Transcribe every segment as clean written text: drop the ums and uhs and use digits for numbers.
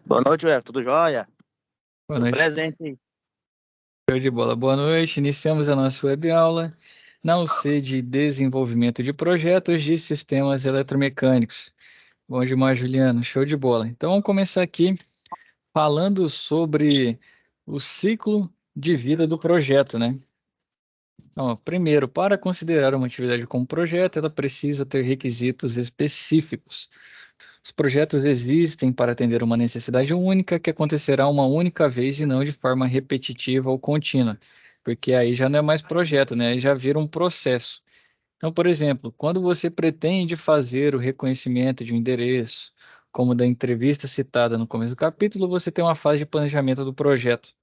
Boa noite, Everton. Tudo jóia? Boa Tudo noite. presente, hein? Show de bola. Boa noite. Iniciamos a nossa web aula na UC de Desenvolvimento de Projetos de Sistemas Eletromecânicos. Bom demais, Juliano. Show de bola. Então, vamos começar aqui falando sobre o ciclo de vida do projeto, né? Então, ó, primeiro, para considerar uma atividade como projeto, ela precisa ter requisitos específicos. Os projetos existem para atender uma necessidade única que acontecerá uma única vez e não de forma repetitiva ou contínua, porque aí já não é mais projeto, né? Aí já vira um processo. Então, por exemplo, quando você pretende fazer o reconhecimento de um endereço, como da entrevista citada no começo do capítulo, você tem uma fase de planejamento do projeto.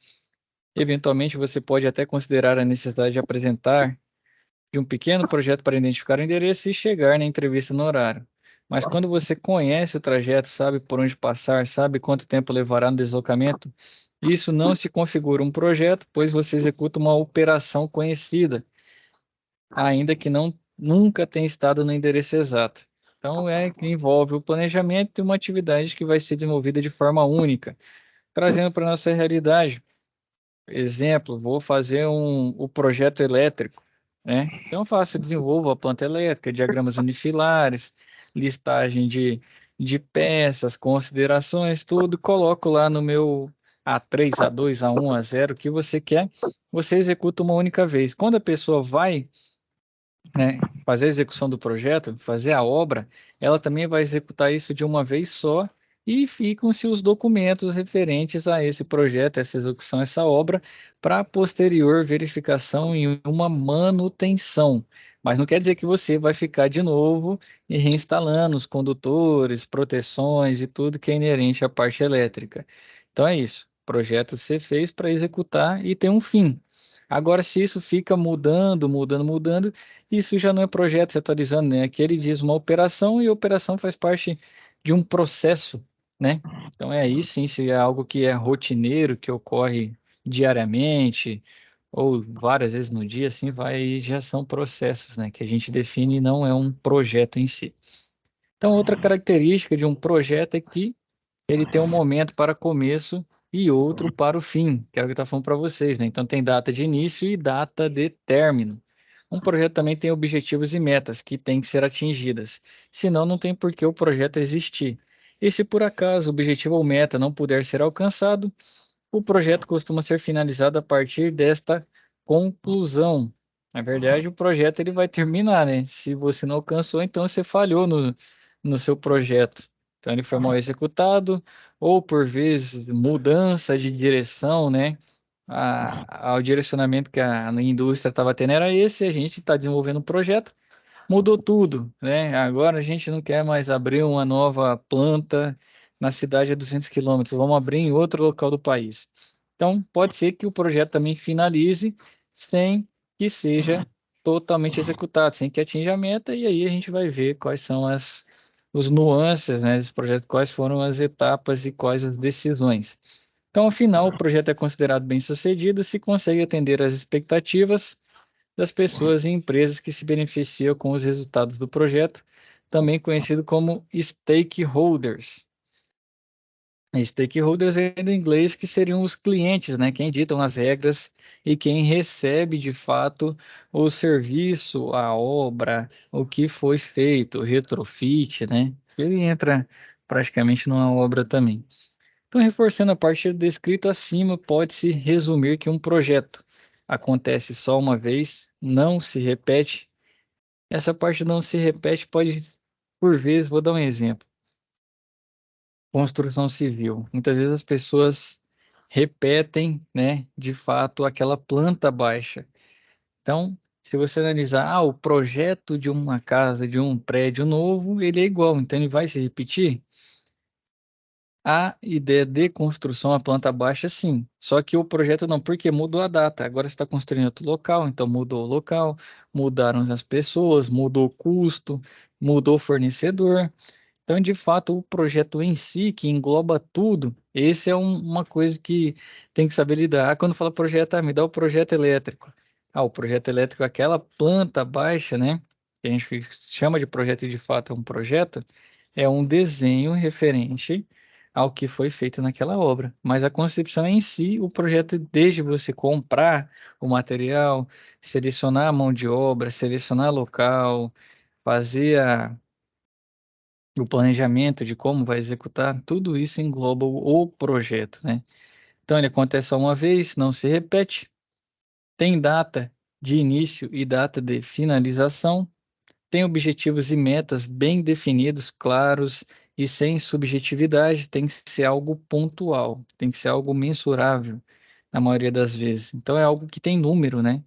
Eventualmente, você pode até considerar a necessidade de apresentar de um pequeno projeto para identificar o endereço e chegar na entrevista no horário. Mas quando você conhece o trajeto, sabe por onde passar, sabe quanto tempo levará no deslocamento, isso não se configura um projeto, pois você executa uma operação conhecida, ainda que não nunca tenha estado no endereço exato. Então, é que envolve o planejamento de uma atividade que vai ser desenvolvida de forma única, trazendo para a nossa realidade. Exemplo, vou fazer o projeto elétrico, né? Então, eu faço, desenvolvo a planta elétrica, diagramas unifilares, listagem de peças, considerações, tudo, coloco lá no meu A3, A2, A1, A0, o que você quer, você executa uma única vez. Quando a pessoa vai, né, fazer a execução do projeto, fazer a obra, ela também vai executar isso de uma vez só e ficam-se os documentos referentes a esse projeto, essa execução, essa obra, para posterior verificação em uma manutenção. Mas não quer dizer que você vai ficar de novo e reinstalando os condutores, proteções e tudo que é inerente à parte elétrica. Então é isso. O projeto você fez para executar e tem um fim. Agora, se isso fica mudando, isso já não é projeto se atualizando, né? Aqui ele diz uma operação e operação faz parte de um processo, né? Então é aí sim, se é algo que é rotineiro, que ocorre diariamente ou várias vezes no dia, assim, vai, já são processos, né? Que a gente define e não é um projeto em si. Então, outra característica de um projeto é que ele tem um momento para começo e outro para o fim, que era o que eu estava falando para vocês, né? Então tem data de início e data de término. Um projeto também tem objetivos e metas que têm que ser atingidas, senão não tem por que o projeto existir. E se por acaso o objetivo ou meta não puder ser alcançado, o projeto costuma ser finalizado a partir desta conclusão. Na verdade, o projeto ele vai terminar, né? Se você não alcançou, então você falhou no seu projeto. Então ele foi mal executado, ou por vezes mudança de direção, né? Ao direcionamento que a indústria estava tendo era esse, a gente está desenvolvendo um projeto, mudou tudo, né? Agora a gente não quer mais abrir uma nova planta na cidade a 200 quilômetros, vamos abrir em outro local do país. Então, pode ser que o projeto também finalize sem que seja totalmente executado, sem que atinja a meta, e aí a gente vai ver quais são os nuances, né, desse projeto, quais foram as etapas e quais as decisões. Então, ao final, o projeto é considerado bem-sucedido se consegue atender às expectativas das pessoas e empresas que se beneficiam com os resultados do projeto, também conhecido como stakeholders. Stakeholders é do inglês que seriam os clientes, né? Quem ditam as regras e quem recebe de fato o serviço, a obra, o que foi feito, o retrofit, né? Ele entra praticamente numa obra também. Então, reforçando a parte descrito acima, pode-se resumir que um projeto acontece só uma vez, não se repete. Essa parte não se repete pode, por vezes, vou dar um exemplo. Construção civil. Muitas vezes as pessoas repetem, né, de fato, aquela planta baixa. Então, se você analisar, o projeto de uma casa, de um prédio novo, ele é igual, então ele vai se repetir? A ideia de construção, a planta baixa, sim. Só que o projeto não, porque mudou a data. Agora você está construindo outro local, então mudou o local, mudaram as pessoas, mudou o custo, mudou o fornecedor. Então, de fato, o projeto em si, que engloba tudo, esse é uma coisa que tem que saber lidar. Quando fala projeto, me dá o projeto elétrico. O projeto elétrico, é aquela planta baixa, né? Que a gente chama de projeto e de fato é um projeto, é um desenho referente ao que foi feito naquela obra. Mas a concepção em si, o projeto, desde você comprar o material, selecionar a mão de obra, selecionar local, fazer o planejamento de como vai executar, tudo isso engloba o projeto, né? Então, ele acontece só uma vez, não se repete, tem data de início e data de finalização, tem objetivos e metas bem definidos, claros e sem subjetividade, tem que ser algo pontual, tem que ser algo mensurável, na maioria das vezes. Então, é algo que tem número, né?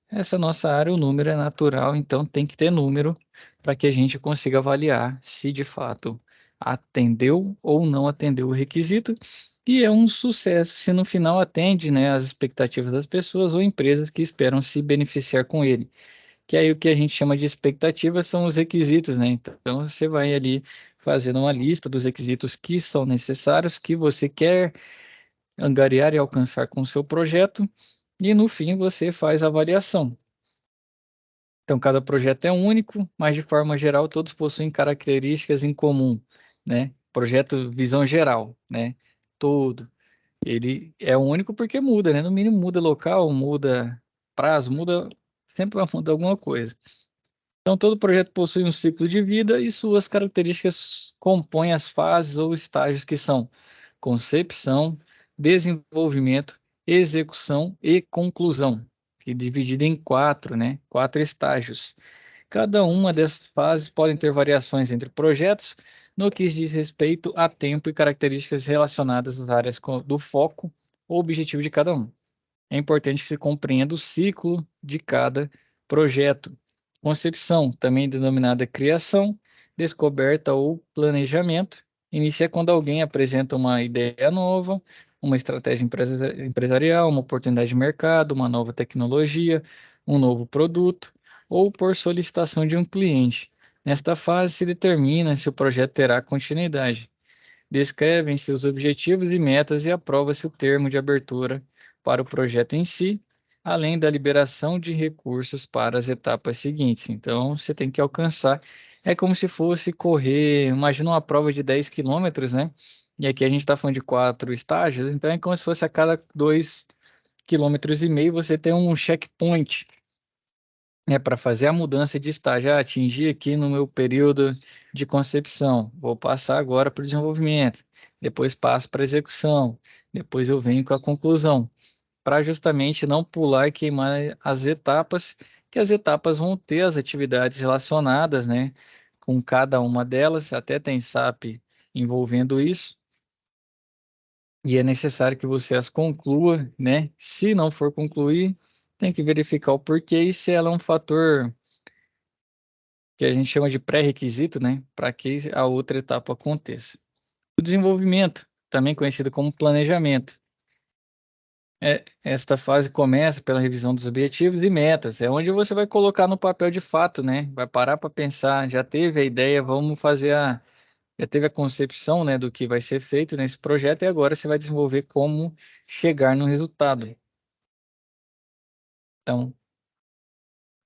Essa nossa área, o número é natural, então tem que ter número para que a gente consiga avaliar se de fato atendeu ou não atendeu o requisito. E é um sucesso se no final atende, né, as expectativas das pessoas ou empresas que esperam se beneficiar com ele. Que aí o que a gente chama de expectativas são os requisitos, né? Então você vai ali fazendo uma lista dos requisitos que são necessários, que você quer angariar e alcançar com o seu projeto, e no fim você faz a avaliação. Então, cada projeto é único, mas de forma geral todos possuem características em comum, né? Projeto visão geral, né? Todo. Ele é único porque muda, né? No mínimo muda local, muda prazo, muda, sempre vai mudar alguma coisa. Então, todo projeto possui um ciclo de vida e suas características compõem as fases ou estágios que são concepção, desenvolvimento, execução e conclusão, que é dividido em quatro, né? Quatro estágios. Cada uma dessas fases podem ter variações entre projetos no que diz respeito a tempo e características relacionadas às áreas do foco ou objetivo de cada um. É importante que se compreenda o ciclo de cada projeto. Concepção, também denominada criação, descoberta ou planejamento, inicia quando alguém apresenta uma ideia nova, uma estratégia empresarial, uma oportunidade de mercado, uma nova tecnologia, um novo produto, ou por solicitação de um cliente. Nesta fase se determina se o projeto terá continuidade. Descrevem-se os objetivos e metas e aprova-se o termo de abertura para o projeto em si, além da liberação de recursos para as etapas seguintes. Então, você tem que alcançar. É como se fosse correr, imagina uma prova de 10 quilômetros, né? E aqui a gente está falando de quatro estágios, então é como se fosse a cada 2,5 km você tem um checkpoint, para fazer a mudança de estágio. Atingir aqui no meu período de concepção, vou passar agora para o desenvolvimento, depois passo para a execução, depois eu venho com a conclusão, para justamente não pular e queimar as etapas, que as etapas vão ter as atividades relacionadas, né, com cada uma delas, até tem SAP envolvendo isso, e é necessário que você as conclua, né? Se não for concluir, tem que verificar o porquê e se ela é um fator que a gente chama de pré-requisito, né, para que a outra etapa aconteça. O desenvolvimento, também conhecido como planejamento. Esta fase começa pela revisão dos objetivos e metas, é onde você vai colocar no papel de fato, né? Vai parar para pensar, já teve a ideia, vamos fazer já teve a concepção, né, do que vai ser feito nesse projeto e agora você vai desenvolver como chegar no resultado. Então,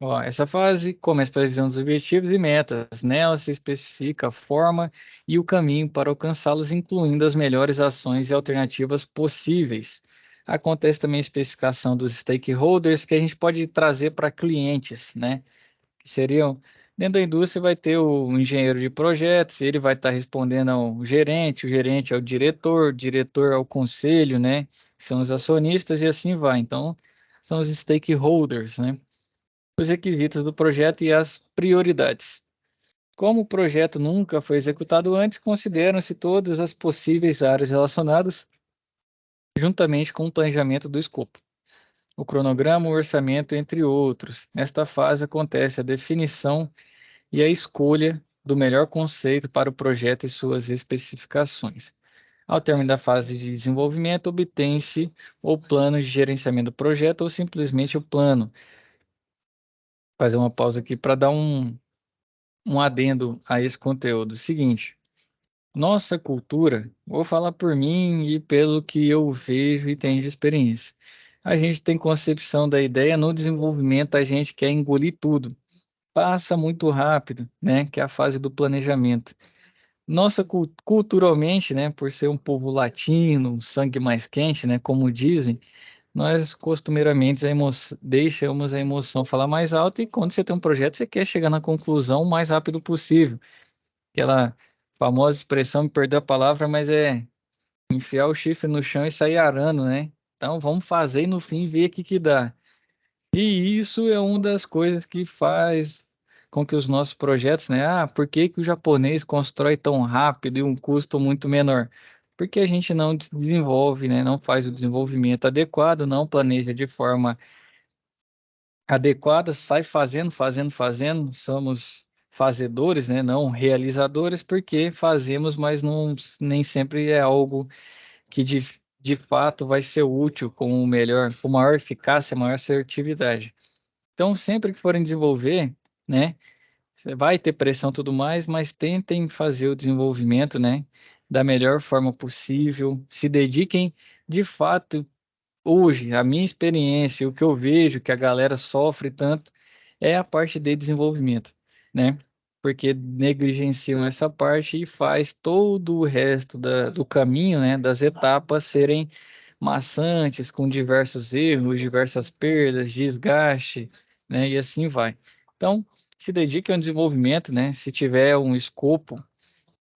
ó, essa fase começa pela visão dos objetivos e metas. Nela se especifica a forma e o caminho para alcançá-los, incluindo as melhores ações e alternativas possíveis. Acontece também a especificação dos stakeholders, que a gente pode trazer para clientes, né? Que seriam, dentro da indústria vai ter o engenheiro de projetos, ele vai estar respondendo ao gerente, o gerente ao diretor, o diretor ao conselho, né? Que são os acionistas e assim vai. Então, são os stakeholders, né? Os requisitos do projeto e as prioridades. Como o projeto nunca foi executado antes, consideram-se todas as possíveis áreas relacionadas, juntamente com o planejamento do escopo, o cronograma, o orçamento, entre outros. Nesta fase acontece a definição e a escolha do melhor conceito para o projeto e suas especificações. Ao término da fase de desenvolvimento, obtém-se o plano de gerenciamento do projeto ou simplesmente o plano. Fazer uma pausa aqui para dar um adendo a esse conteúdo. Seguinte, nossa cultura, vou falar por mim e pelo que eu vejo e tenho de experiência. A gente tem concepção da ideia, no desenvolvimento a gente quer engolir tudo. Passa muito rápido, né? Que é a fase do planejamento. culturalmente, né, por ser um povo latino, sangue mais quente, né, como dizem, nós costumeiramente deixamos a emoção falar mais alto e quando você tem um projeto, você quer chegar na conclusão o mais rápido possível. Aquela famosa expressão, me perdoa a palavra, mas é enfiar o chifre no chão e sair arando, né? Então vamos fazer e no fim ver o que que dá. E isso é uma das coisas que faz com que os nossos projetos, né? Ah, por que que o japonês constrói tão rápido e um custo muito menor? Porque a gente não desenvolve, né? Não faz o desenvolvimento adequado, não planeja de forma adequada, sai fazendo. Somos fazedores, né? Não realizadores, porque fazemos, mas não, nem sempre é algo que de fato vai ser útil com o melhor, com maior eficácia, maior assertividade. Então, sempre que forem desenvolver, né, você vai ter pressão e tudo mais, mas tentem fazer o desenvolvimento, né, da melhor forma possível, se dediquem de fato. Hoje, a minha experiência, o que eu vejo que a galera sofre tanto é a parte de desenvolvimento, né? Porque negligenciam essa parte e faz todo o resto do caminho, né, das etapas serem maçantes, com diversos erros, diversas perdas, desgaste, né, e assim vai. Então, se dedique ao desenvolvimento, né? Se tiver um escopo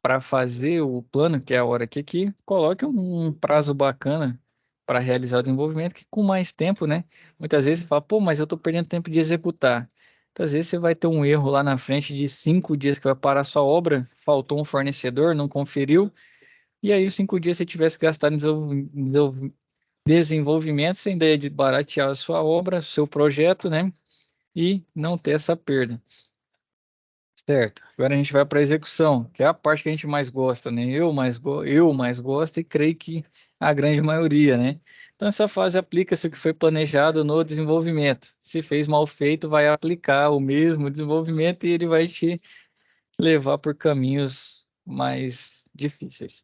para fazer o plano, que é a hora que coloque um prazo bacana para realizar o desenvolvimento, que com mais tempo, né? Muitas vezes você fala, pô, mas eu estou perdendo tempo de executar. Muitas vezes você vai ter um erro lá na frente de 5 dias que vai parar a sua obra, faltou um fornecedor, não conferiu, e aí os 5 dias você tivesse gastado em desenvolvimento, você ainda ia de baratear a sua obra, seu projeto, né? E não ter essa perda. Certo. Agora a gente vai para a execução, que é a parte que a gente mais gosta, né? Eu mais gosto e creio que a grande maioria, né? Então essa fase aplica-se o que foi planejado no desenvolvimento. Se fez mal feito, vai aplicar o mesmo desenvolvimento e ele vai te levar por caminhos mais difíceis.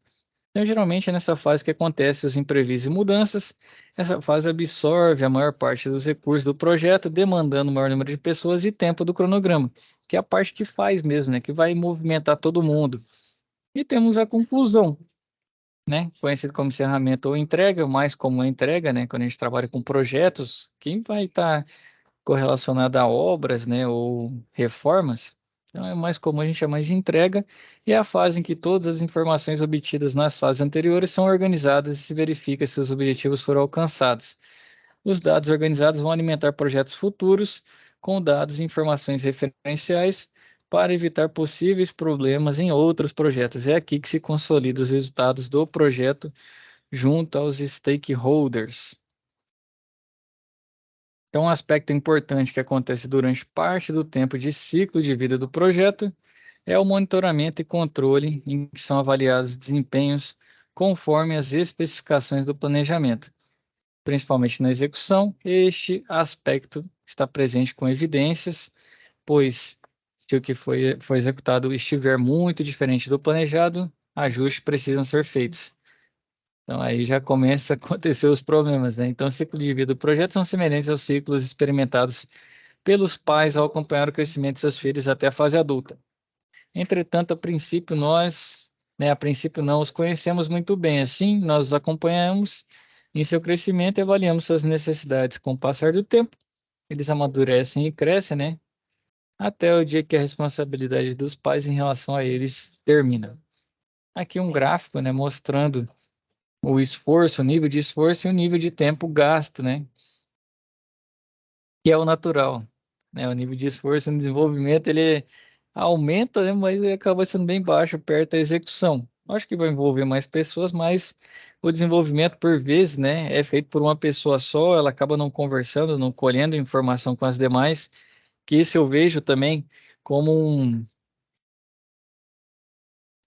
Então, geralmente é nessa fase que acontecem os imprevistos e mudanças. Essa fase absorve a maior parte dos recursos do projeto, demandando o maior número de pessoas e tempo do cronograma, que é a parte que faz mesmo, né? Que vai movimentar todo mundo. E temos a conclusão, né? Conhecido como encerramento ou entrega, mais como a entrega, né? Quando a gente trabalha com projetos, quem vai estar correlacionada a obras, né, ou reformas. Então, é mais comum a gente chamar de entrega, e é a fase em que todas as informações obtidas nas fases anteriores são organizadas e se verifica se os objetivos foram alcançados. Os dados organizados vão alimentar projetos futuros com dados e informações referenciais para evitar possíveis problemas em outros projetos. É aqui que se consolida os resultados do projeto junto aos stakeholders. Então, um aspecto importante que acontece durante parte do tempo de ciclo de vida do projeto é o monitoramento e controle, em que são avaliados desempenhos conforme as especificações do planejamento. Principalmente na execução, este aspecto está presente com evidências, pois se o que foi executado estiver muito diferente do planejado, ajustes precisam ser feitos. Então aí já começa a acontecer os problemas, né? Então, o ciclo de vida do projeto são semelhantes aos ciclos experimentados pelos pais ao acompanhar o crescimento de seus filhos até a fase adulta. Entretanto, a princípio não os conhecemos muito bem. Assim, nós os acompanhamos em seu crescimento e avaliamos suas necessidades. Com o passar do tempo, eles amadurecem e crescem, né? Até o dia que a responsabilidade dos pais em relação a eles termina. Aqui um gráfico, né, mostrando o esforço, o nível de esforço e o nível de tempo gasto, né? Que é o natural, né? O nível de esforço no desenvolvimento, ele aumenta, né? Mas ele acaba sendo bem baixo perto da execução. Acho que vai envolver mais pessoas, mas o desenvolvimento, por vezes, né, é feito por uma pessoa só, ela acaba não conversando, não colhendo informação com as demais, que isso eu vejo também como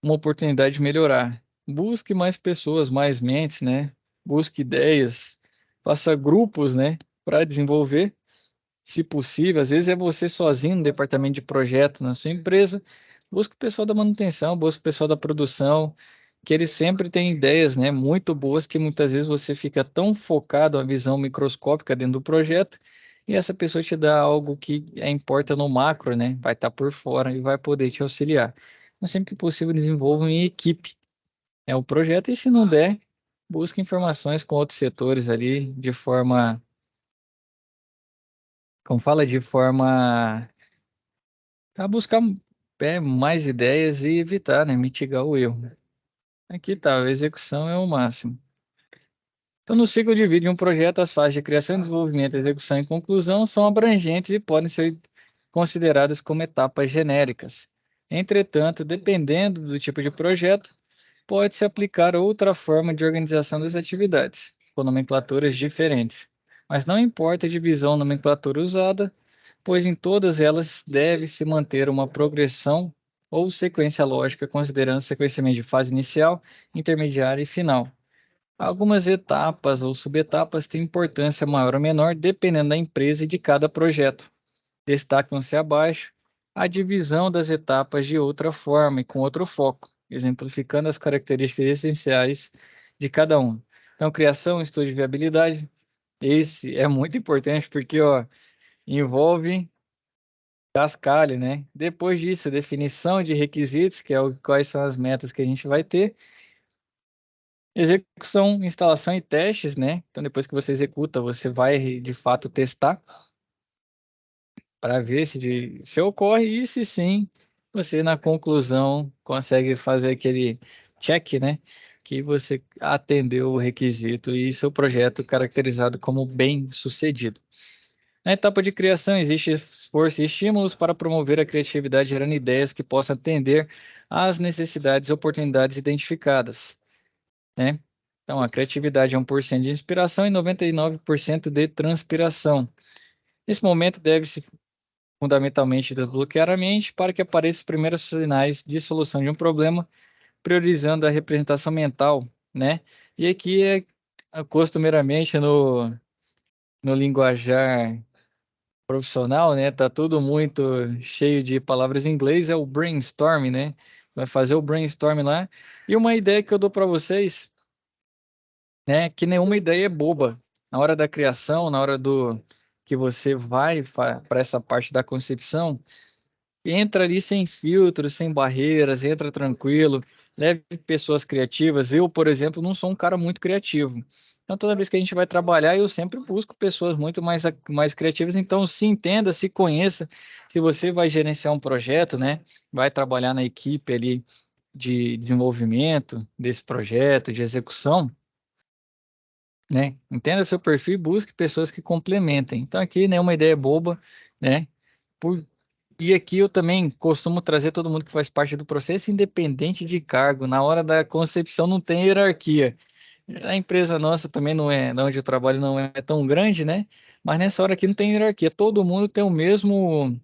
uma oportunidade de melhorar. Busque mais pessoas, mais mentes, né? Busque ideias, faça grupos, né, para desenvolver, se possível. Às vezes é você sozinho no departamento de projeto na sua empresa. Busque o pessoal da manutenção, busque o pessoal da produção, que eles sempre têm ideias, né, muito boas que muitas vezes você fica tão focado na visão microscópica dentro do projeto e essa pessoa te dá algo que importa no macro, né? Vai estar por fora e vai poder te auxiliar. mas sempre que possível desenvolvam em equipe o projeto, e se não der, busque informações com outros setores ali de forma, como fala, de forma a buscar mais ideias e evitar, né, mitigar o erro. Aqui tá, a execução é o máximo. Então, no ciclo de vida de um projeto, as fases de criação, desenvolvimento, execução e conclusão são abrangentes e podem ser consideradas como etapas genéricas. Entretanto, dependendo do tipo de projeto, pode-se aplicar outra forma de organização das atividades, com nomenclaturas diferentes. Mas não importa a divisão ou nomenclatura usada, pois em todas elas deve-se manter uma progressão ou sequência lógica, considerando sequenciamento de fase inicial, intermediária e final. Algumas etapas ou subetapas têm importância maior ou menor, dependendo da empresa e de cada projeto. Destacam-se abaixo a divisão das etapas de outra forma e com outro foco, exemplificando as características essenciais de cada um. Então, criação, estudo de viabilidade, esse é muito importante porque envolve cascalho, né? Depois disso, definição de requisitos, que é quais são as metas que a gente vai ter. Execução, instalação e testes, né? Então, depois que você executa, você vai de fato testar para ver se ocorre e se sim, você na conclusão consegue fazer aquele check, né? Que você atendeu o requisito e seu projeto caracterizado como bem sucedido. Na etapa de criação, existe esforço e estímulos para promover a criatividade, gerando ideias que possam atender às necessidades e oportunidades identificadas, né? Então, a criatividade é 1% de inspiração e 99% de transpiração. Nesse momento, deve-se fundamentalmente desbloquear a mente para que apareçam os primeiros sinais de solução de um problema, priorizando a representação mental, né? E aqui costumeiramente no linguajar profissional, né? Tá tudo muito cheio de palavras em inglês, é o brainstorm, né? Vai fazer o brainstorm lá. E uma ideia que eu dou para vocês, né? Que nenhuma ideia é boba. Na hora da criação, na hora do que você vai para essa parte da concepção, entra ali sem filtros, sem barreiras, entra tranquilo, leve pessoas criativas. Eu, por exemplo, não sou um cara muito criativo. Então, toda vez que a gente vai trabalhar, eu sempre busco pessoas muito mais criativas. Então, se entenda, se conheça. Se você vai gerenciar um projeto, né? Vai trabalhar na equipe ali de desenvolvimento desse projeto, de execução, né? Entenda seu perfil e busque pessoas que complementem. Então, aqui nenhuma ideia é boba, né? Por E aqui eu também costumo trazer todo mundo que faz parte do processo, independente de cargo. Na hora da concepção não tem hierarquia. A empresa nossa também não é, onde eu trabalho não é tão grande, né? Mas nessa hora aqui não tem hierarquia. Todo mundo tem o mesmo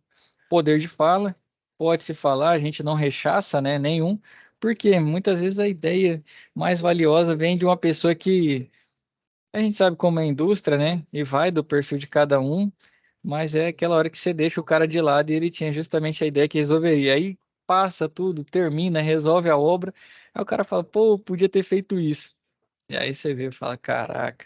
poder de fala, pode se falar, a gente não rechaça, né? Nenhum, porque muitas vezes a ideia mais valiosa vem de uma pessoa que a gente sabe como é a indústria, né? E vai do perfil de cada um, mas é aquela hora que você deixa o cara de lado e ele tinha justamente a ideia que resolveria. Aí passa tudo, termina, resolve a obra. Aí o cara fala, pô, podia ter feito isso. E aí você vê e fala, caraca.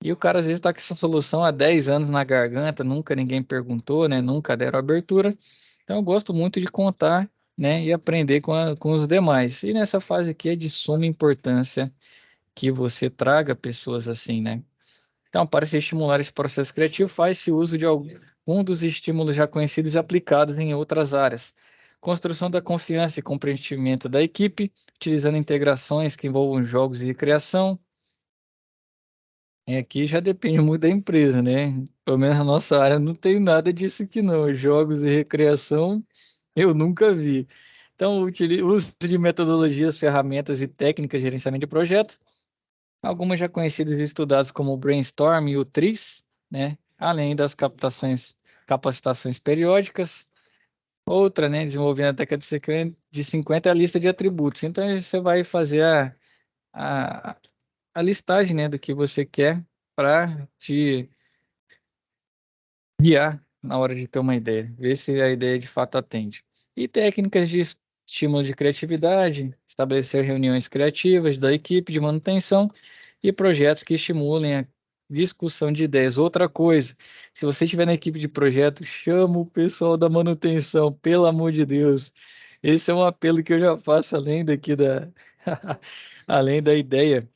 E o cara às vezes tá com essa solução há 10 anos na garganta, nunca ninguém perguntou, né? Nunca deram abertura. Então eu gosto muito de contar, né? E aprender com os demais. E nessa fase aqui é de suma importância que você traga pessoas assim, né? Então, para se estimular esse processo criativo, faz-se uso de algum dos estímulos já conhecidos e aplicados em outras áreas. Construção da confiança e comprometimento da equipe, utilizando integrações que envolvam jogos e recreação. Aqui já depende muito da empresa, né? Pelo menos na nossa área não tem nada disso aqui não. Jogos e recreação eu nunca vi. Então, uso de metodologias, ferramentas e técnicas de gerenciamento de projeto. Algumas já conhecidas e estudadas como o Brainstorm e o TRIZ, né? Além das capacitações periódicas. Outra, né? Desenvolvendo a década de 50 é a lista de atributos. Então, você vai fazer a, a listagem, né? Do que você quer para te guiar na hora de ter uma ideia. Ver se a ideia de fato atende. E técnicas de estímulo de criatividade, estabelecer reuniões criativas da equipe de manutenção e projetos que estimulem a discussão de ideias. Outra coisa, se você estiver na equipe de projeto, chama o pessoal da manutenção, pelo amor de Deus. Esse é um apelo que eu já faço além daqui da, além da ideia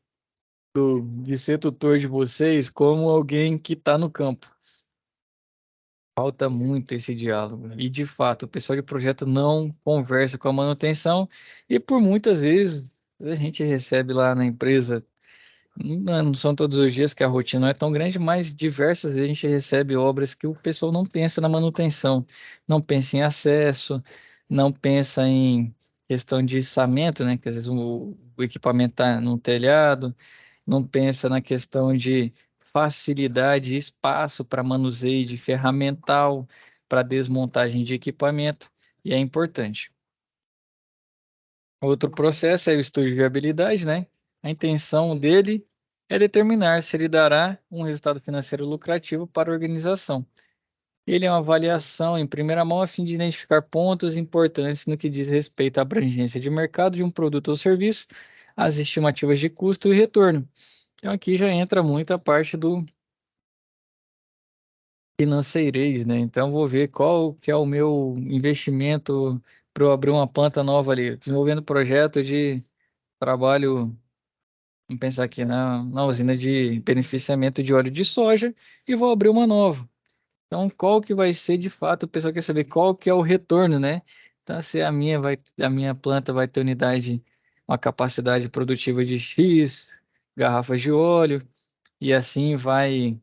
de ser tutor de vocês, como alguém que está no campo. Falta muito esse diálogo. E, de fato, o pessoal de projeto não conversa com a manutenção e, por muitas vezes, a gente recebe lá na empresa, não são todos os dias que a rotina não é tão grande, mas diversas vezes a gente recebe obras que o pessoal não pensa na manutenção, não pensa em acesso, não pensa em questão de içamento, né? Que às vezes o equipamento está no telhado, não pensa na questão de facilidade e espaço para manuseio de ferramental, para desmontagem de equipamento, e é importante. Outro processo é o estudo de viabilidade, né? A intenção dele é determinar se ele dará um resultado financeiro lucrativo para a organização. Ele é uma avaliação em primeira mão a fim de identificar pontos importantes no que diz respeito à abrangência de mercado de um produto ou serviço, as estimativas de custo e retorno. Então aqui já entra muito a parte do financeirês, né? Então vou ver qual que é o meu investimento para eu abrir uma planta nova ali, desenvolvendo projeto de trabalho. Vamos pensar aqui na usina de beneficiamento de óleo de soja e vou abrir uma nova. Então, qual que vai ser de fato? O pessoal quer saber qual que é o retorno, né? Então, se a minha planta vai ter unidade, uma capacidade produtiva de X garrafas de óleo e assim vai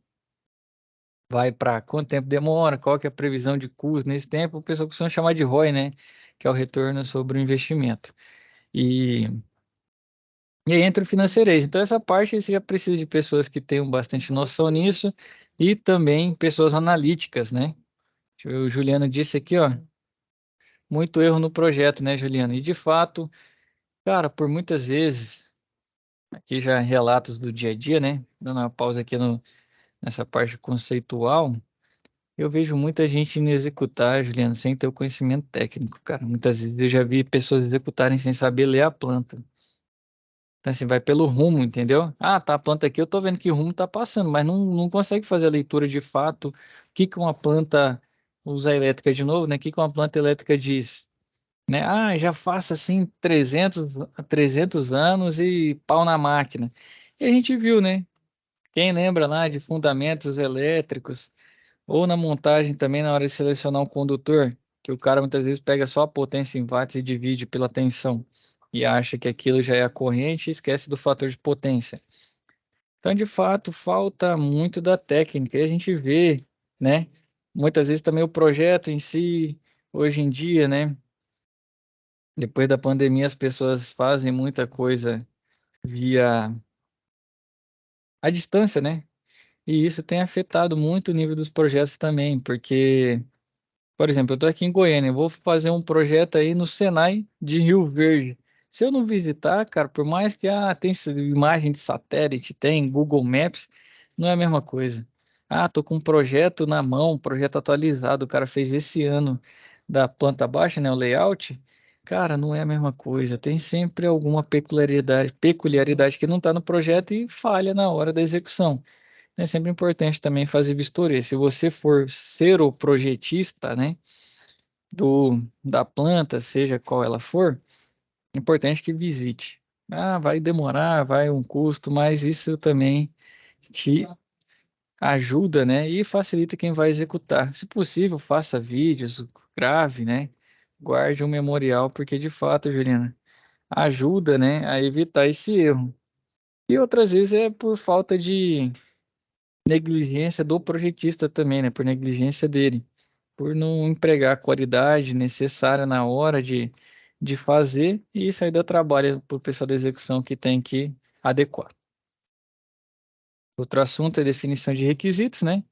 para quanto tempo demora, qual que é a previsão de custo nesse tempo, o pessoal costuma chamar de ROI, né? Que é o retorno sobre o investimento. E E aí entra o financeirês. Então, essa parte você já precisa de pessoas que tenham bastante noção nisso e também pessoas analíticas, né? O Juliano disse aqui, ó, muito erro no projeto, né, Juliano? E de fato, cara, por muitas vezes, aqui já relatos do dia a dia, né? Dando uma pausa aqui nessa parte conceitual, eu vejo muita gente indo executar, Juliano, sem ter o conhecimento técnico, cara. Muitas vezes eu já vi pessoas executarem sem saber ler a planta. Então, assim, vai pelo rumo, entendeu? Ah, tá a planta aqui, eu tô vendo que rumo tá passando, mas não consegue fazer a leitura de fato. O que que uma planta, usa elétrica de novo, né? O que que uma planta elétrica diz? Né? Ah, já faço assim 300 anos e pau na máquina. E a gente viu, né? Quem lembra lá de fundamentos elétricos, ou na montagem também na hora de selecionar um condutor, que o cara muitas vezes pega só a potência em watts e divide pela tensão e acha que aquilo já é a corrente e esquece do fator de potência. Então, de fato, falta muito da técnica e a gente vê, né? Muitas vezes também o projeto em si, hoje em dia, né? Depois da pandemia, as pessoas fazem muita coisa via a distância, né? E isso tem afetado muito o nível dos projetos também, porque por exemplo, eu estou aqui em Goiânia, eu vou fazer um projeto aí no Senai de Rio Verde. Se eu não visitar, cara, por mais que tem imagem de satélite, tem Google Maps, não é a mesma coisa. Ah, tô com um projeto na mão, um projeto atualizado, o cara fez esse ano da planta baixa, né, o layout. Cara, não é a mesma coisa. Tem sempre alguma peculiaridade que não está no projeto e falha na hora da execução. É sempre importante também fazer vistoria. Se você for ser o projetista, né, da planta, seja qual ela for, é importante que visite. Ah, vai demorar, vai um custo, mas isso também te ajuda, né, e facilita quem vai executar. Se possível, faça vídeos, grave, né, guarde um memorial, porque de fato, Juliana, ajuda, né, a evitar esse erro. E outras vezes é por falta de negligência do projetista também, né? Por negligência dele, por não empregar a qualidade necessária na hora de fazer, e isso aí dá trabalho para o pessoal da execução que tem que adequar. Outro assunto é definição de requisitos, né?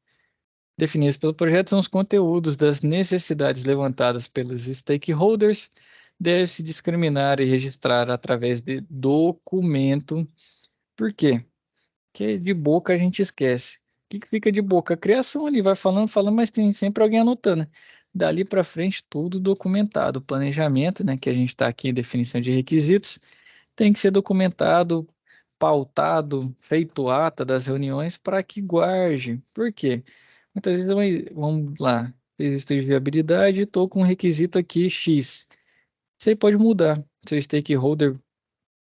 Definidos pelo projeto são os conteúdos das necessidades levantadas pelos stakeholders, deve-se discriminar e registrar através de documento. Por quê? Que de boca a gente esquece. O que que fica de boca? A criação ali vai falando, falando, mas tem sempre alguém anotando, né? Dali para frente, tudo documentado. O planejamento, né, que a gente está aqui em definição de requisitos, tem que ser documentado, pautado, feito ata das reuniões para que guarde. Por quê? Muitas vezes, vamos lá, fiz estudo de viabilidade, estou com um requisito aqui X. Isso aí pode mudar. Seu stakeholder,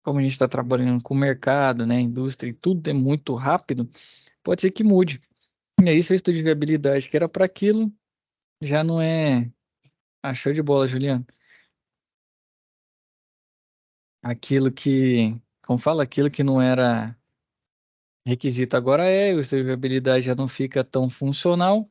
como a gente está trabalhando com o mercado, né, indústria e tudo é muito rápido, pode ser que mude. E aí, seu estudo de viabilidade, que era para aquilo, já não é. Ah, show de bola, Juliano. Aquilo que, como fala, aquilo que não era requisito agora é, o estudo de viabilidade já não fica tão funcional,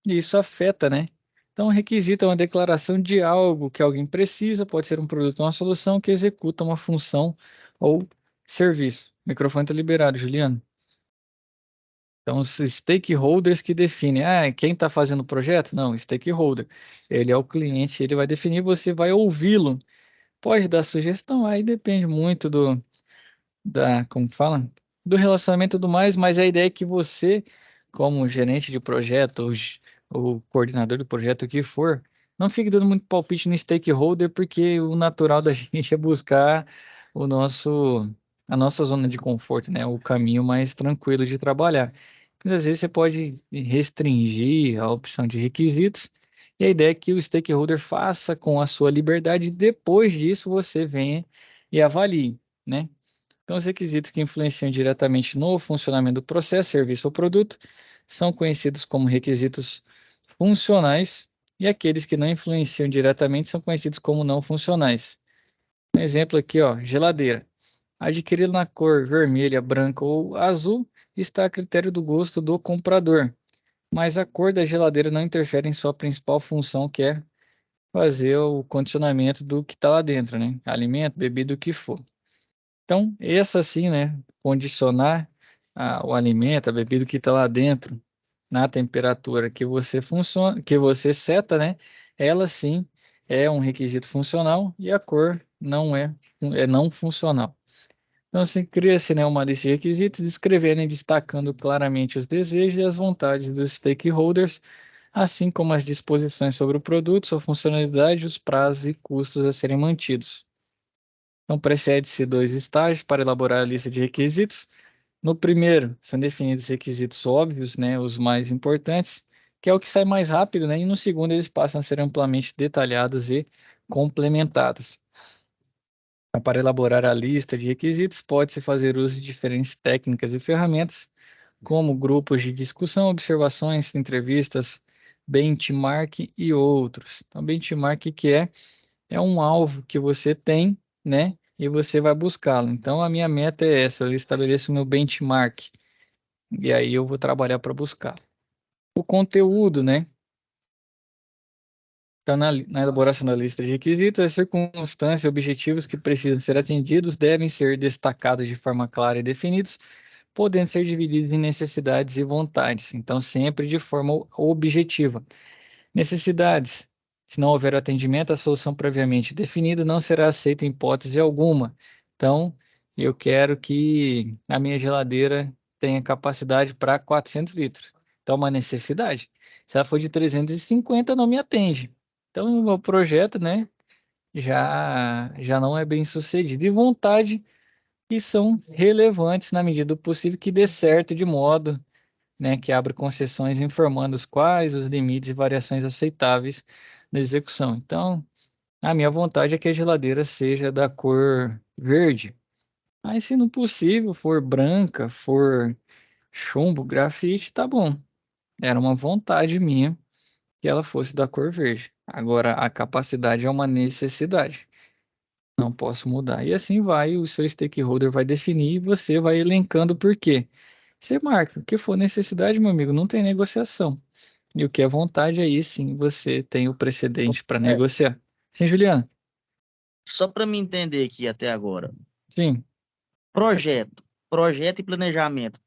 e isso afeta, né? Então, requisito é uma declaração de algo que alguém precisa, pode ser um produto ou uma solução que executa uma função ou serviço. O microfone está liberado, Juliano. Então, os stakeholders que definem, quem está fazendo o projeto? Não, stakeholder. Ele é o cliente, ele vai definir, você vai ouvi-lo. Pode dar sugestão, aí depende muito como fala? Do relacionamento e tudo mais, mas a ideia é que você, como gerente de projeto, ou coordenador do projeto, o que for, não fique dando muito palpite no stakeholder, porque o natural da gente é buscar o nosso, a nossa zona de conforto, né? O caminho mais tranquilo de trabalhar. Mas, às vezes você pode restringir a opção de requisitos, e a ideia é que o stakeholder faça com a sua liberdade, e depois disso você venha e avalie, né? Então, os requisitos que influenciam diretamente no funcionamento do processo, serviço ou produto são conhecidos como requisitos funcionais e aqueles que não influenciam diretamente são conhecidos como não funcionais. Um exemplo aqui, ó, geladeira. Adquiri-la na cor vermelha, branca ou azul está a critério do gosto do comprador, mas a cor da geladeira não interfere em sua principal função, que é fazer o condicionamento do que está lá dentro, né? Alimento, bebida, o que for. Então, essa assim, né? Condicionar o alimento, a bebida que está lá dentro, na temperatura que você funciona, que você seta, né? Ela sim é um requisito funcional e a cor não é não funcional. Então, se cria-se, né, uma lista de requisitos, descrevendo e destacando claramente os desejos e as vontades dos stakeholders, assim como as disposições sobre o produto, sua funcionalidade, os prazos e custos a serem mantidos. Então, precede-se dois estágios para elaborar a lista de requisitos. No primeiro, são definidos requisitos óbvios, né, os mais importantes, que é o que sai mais rápido, né, e no segundo, eles passam a ser amplamente detalhados e complementados. Então, para elaborar a lista de requisitos, pode-se fazer uso de diferentes técnicas e ferramentas, como grupos de discussão, observações, entrevistas, benchmark e outros. Então, benchmark que é um alvo que você tem, né? E você vai buscá-lo. Então, a minha meta é essa, eu estabeleço o meu benchmark, e aí eu vou trabalhar para buscar. O conteúdo, né? Então, na elaboração da lista de requisitos, as circunstâncias e objetivos que precisam ser atendidos devem ser destacados de forma clara e definidos, podendo ser divididos em necessidades e vontades. Então, sempre de forma objetiva. Necessidades. Se não houver atendimento, a solução previamente definida não será aceita em hipótese alguma. Então, eu quero que a minha geladeira tenha capacidade para 400 litros. Então, é uma necessidade. Se ela for de 350, não me atende. Então, o meu projeto, né, já não é bem sucedido. E vontade, que são relevantes na medida do possível que dê certo de modo, né, que abre concessões informando os quais os limites e variações aceitáveis da execução. Então, a minha vontade é que a geladeira seja da cor verde. Aí, se não possível, for branca, for chumbo, grafite, tá bom. Era uma vontade minha que ela fosse da cor verde. Agora, a capacidade é uma necessidade. Não posso mudar. E assim vai, o seu stakeholder vai definir e você vai elencando por quê. Você marca, o que for necessidade, meu amigo, não tem negociação. E o que é vontade, aí sim você tem o precedente para É, negociar. Sim, Juliana? só para me entender aqui até agora. Sim. Projeto e planejamento.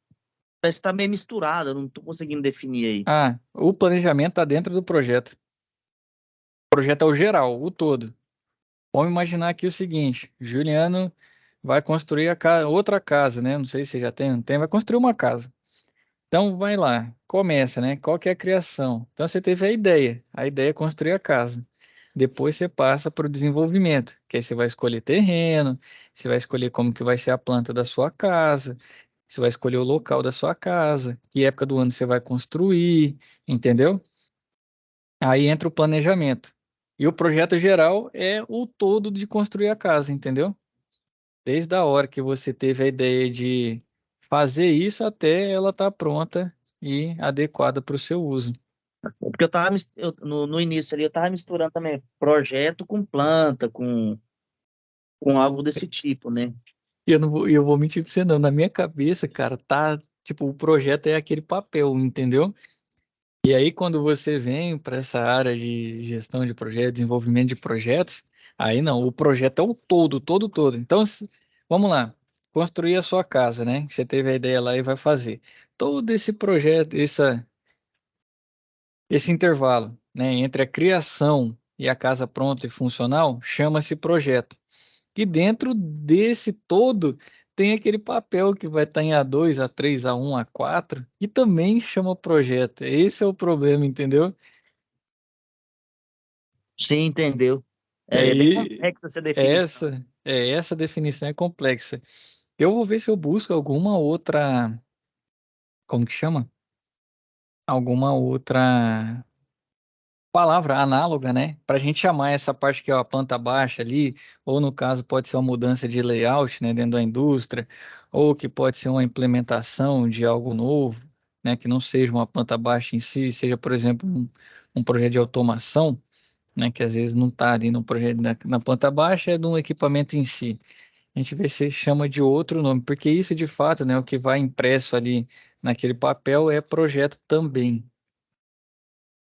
Parece que tá meio misturado, eu não tô conseguindo definir aí. Ah, o planejamento está dentro do projeto. O projeto é o geral, o todo. Vamos imaginar aqui o seguinte: Juliano vai construir outra casa, né? Não sei se já tem, não tem, vai construir uma casa. Então vai lá, começa, né? Qual que é a criação? Então você teve a ideia é construir a casa. Depois você passa para o desenvolvimento, que aí você vai escolher terreno, você vai escolher como que vai ser a planta da sua casa, você vai escolher o local da sua casa, que época do ano você vai construir, entendeu? Aí entra o planejamento. E o projeto geral é o todo de construir a casa, entendeu? Desde a hora que você teve a ideia de fazer isso até ela estar pronta e adequada para o seu uso. Porque eu tava, no início ali, eu tava misturando também projeto com planta, com algo desse tipo, né? E eu vou mentir pra você não, na minha cabeça, cara, tá, tipo, o projeto é aquele papel, entendeu? E aí quando você vem para essa área de gestão de projetos, desenvolvimento de projetos, aí não, o projeto é o todo, todo, todo. Então, vamos lá, construir a sua casa, né? Você teve a ideia lá e vai fazer. Todo esse projeto, esse intervalo, né, entre a criação e a casa pronta e funcional, chama-se projeto. E dentro desse todo tem aquele papel que vai estar em A2, A3, A1, A4, e também chama projeto. Esse é o problema, entendeu? Sim, entendeu? E É bem aí, complexa essa definição. essa definição é complexa. Eu vou ver se eu busco alguma outra, como que chama? Alguma outra palavra análoga, né? Para a gente chamar essa parte que é a planta baixa ali, ou no caso pode ser uma mudança de layout, né, dentro da indústria, ou que pode ser uma implementação de algo novo, né, que não seja uma planta baixa em si, seja, por exemplo, um projeto de automação, né, que às vezes não está ali no projeto na planta baixa, é de um equipamento em si. A gente vê se chama de outro nome, porque isso de fato, né, o que vai impresso ali naquele papel é projeto também.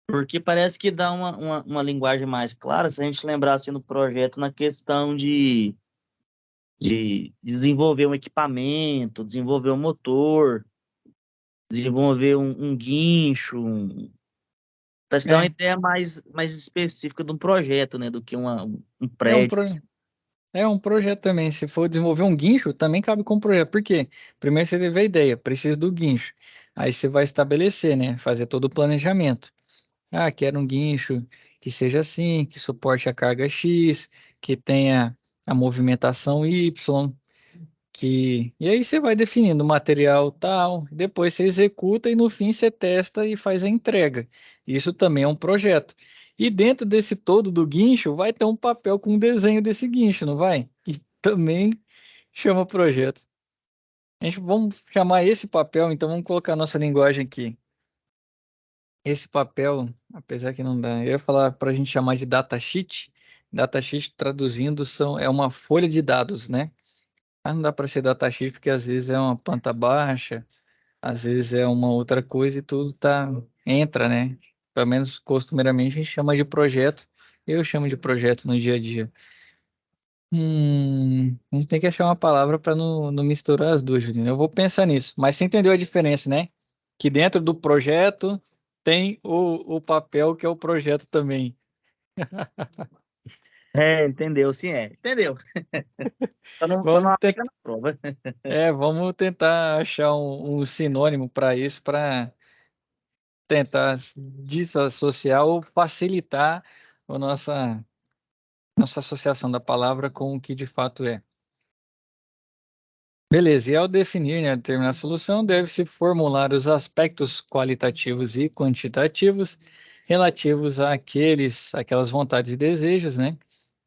Porque parece que dá uma linguagem mais clara se a gente lembrar assim, no projeto na questão de desenvolver um equipamento, desenvolver um motor, desenvolver um guincho, para se dar uma É, ideia mais específica de um projeto, né, do que um é um, prédio. É um projeto também. Se for desenvolver um guincho, também cabe como projeto. Por quê? Primeiro você teve a ideia, precisa do guincho. Aí você vai estabelecer, né? Fazer todo o planejamento. Ah, quero um guincho que seja assim, que suporte a carga X, que tenha a movimentação Y, que... E aí você vai definindo o material tal, depois você executa e no fim você testa e faz a entrega. Isso também é um projeto. E dentro desse todo do guincho vai ter um papel com um desenho desse guincho, não vai? E também chama projeto. A gente vamos chamar esse papel, então vamos colocar a nossa linguagem aqui. Esse papel, apesar que não dá, eu ia falar para a gente chamar de datasheet. Datasheet traduzindo é uma folha de dados, né? Mas não dá para ser datasheet porque às vezes é uma planta baixa, às vezes é uma outra coisa e tudo entra, né? Pelo menos costumeiramente a gente chama de projeto. Eu chamo de projeto no dia a dia. A gente tem que achar uma palavra para não misturar as duas, Juliana. Eu vou pensar nisso. Mas você entendeu a diferença, né? Que dentro do projeto tem o papel que é o projeto também. É, entendeu? Sim, é. Entendeu? Só não Vamos, aplica na prova. vamos tentar achar um sinônimo para isso, para tentar desassociar ou facilitar a nossa associação da palavra com o que de fato é. Beleza, e ao definir, né, determinar a solução, deve-se formular os aspectos qualitativos e quantitativos relativos aquelas vontades e desejos, né?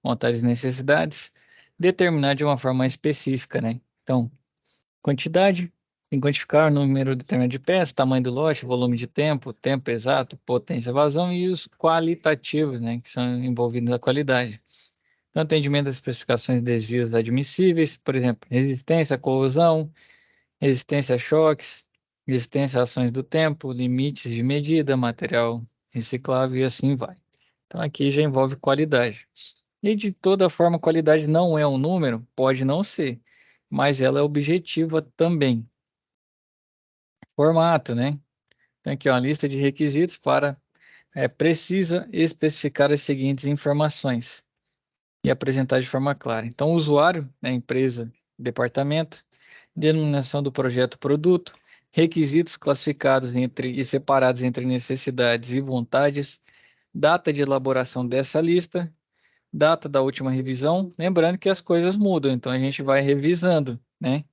Vontades e necessidades, determinar de uma forma específica, né? Então, quantidade, tem que quantificar o número determinado de peças, tamanho do lote, volume de tempo, tempo exato, potência, vazão e os qualitativos, né, que são envolvidos na qualidade. Então, atendimento às especificações de desvios admissíveis, por exemplo, resistência, corrosão, resistência a choques, resistência a ações do tempo, limites de medida, material reciclável e assim vai. Então, aqui já envolve qualidade. E de toda forma, qualidade não é um número? Pode não ser, mas ela é objetiva também. Formato, né? Então, aqui, ó, uma lista de requisitos precisa especificar as seguintes informações e apresentar de forma clara. Então, usuário, né, empresa, departamento, denominação do projeto produto, requisitos classificados entre e separados entre necessidades e vontades, data de elaboração dessa lista, data da última revisão, lembrando que as coisas mudam, então a gente vai revisando, né?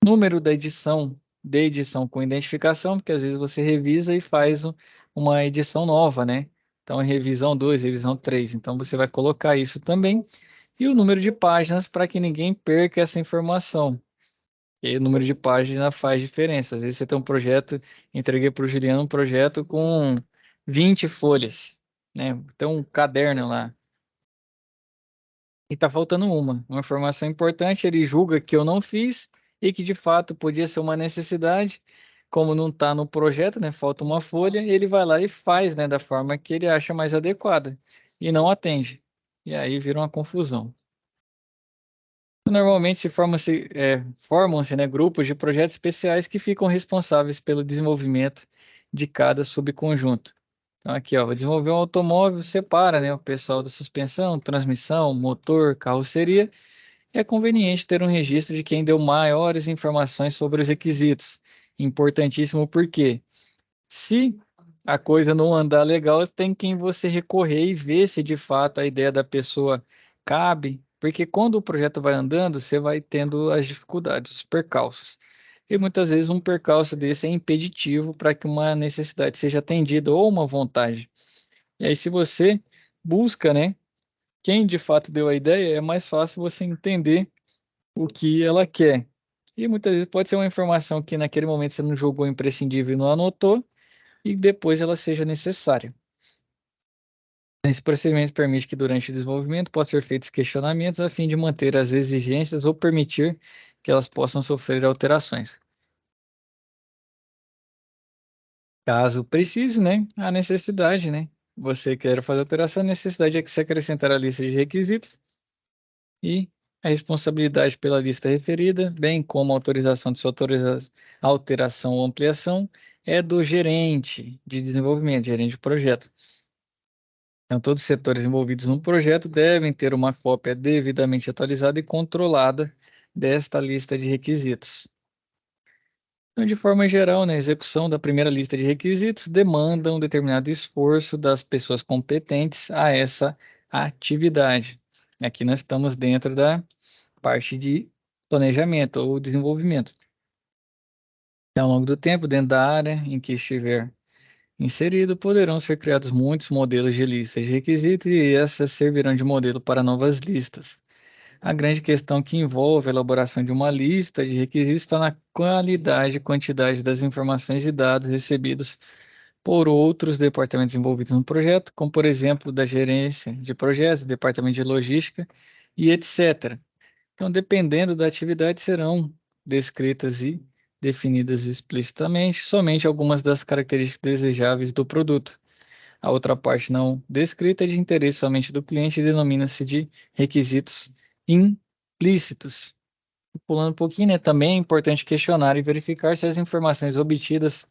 Número da edição, de edição com identificação, porque às vezes você revisa e faz uma edição nova, né? Então, revisão 2, revisão 3. Então, você vai colocar isso também. E o número de páginas para que ninguém perca essa informação. E aí, o número de páginas faz diferença. Às vezes você tem um projeto, entreguei para o Juliano um projeto com 20 folhas, né? Tem um caderno lá. E tá faltando uma informação importante, ele julga que eu não fiz e que de fato podia ser uma necessidade, como não está no projeto, né? Falta uma folha, ele vai lá e faz, né, da forma que ele acha mais adequada e não atende. E aí vira uma confusão. Normalmente formam-se, né, grupos de projetos especiais que ficam responsáveis pelo desenvolvimento de cada subconjunto. Então, aqui, ó, desenvolver um automóvel separa, né, o pessoal da suspensão, transmissão, motor, carroceria. É conveniente ter um registro de quem deu maiores informações sobre os requisitos. Importantíssimo porque, se a coisa não andar legal, tem quem você recorrer e ver se de fato a ideia da pessoa cabe, porque quando o projeto vai andando, você vai tendo as dificuldades, os percalços. E muitas vezes um percalço desse é impeditivo para que uma necessidade seja atendida ou uma vontade. E aí, se você busca, né, quem de fato deu a ideia, é mais fácil você entender o que ela quer. E muitas vezes pode ser uma informação que naquele momento você não julgou imprescindível e não anotou, e depois ela seja necessária. Esse procedimento permite que durante o desenvolvimento possam ser feitos questionamentos a fim de manter as exigências ou permitir que elas possam sofrer alterações. Caso precise, né, a necessidade, né? Você quer fazer alteração, a necessidade é que se acrescentar a lista de requisitos e a responsabilidade pela lista referida, bem como a autorização de sua alteração ou ampliação, é do gerente de desenvolvimento, gerente de projeto. Então, todos os setores envolvidos no projeto devem ter uma cópia devidamente atualizada e controlada desta lista de requisitos. Então, de forma geral, né, a execução da primeira lista de requisitos demanda um determinado esforço das pessoas competentes a essa atividade. Aqui nós estamos dentro da parte de planejamento ou desenvolvimento. Ao longo do tempo, dentro da área em que estiver inserido, poderão ser criados muitos modelos de listas de requisitos e essas servirão de modelo para novas listas. A grande questão que envolve a elaboração de uma lista de requisitos está na qualidade e quantidade das informações e dados recebidos por outros departamentos envolvidos no projeto, como, por exemplo, da gerência de projetos, departamento de logística e etc. Então, dependendo da atividade, serão descritas e definidas explicitamente somente algumas das características desejáveis do produto. A outra parte não descrita é de interesse somente do cliente e denomina-se de requisitos implícitos. Pulando um pouquinho, né, também é importante questionar e verificar se as informações obtidas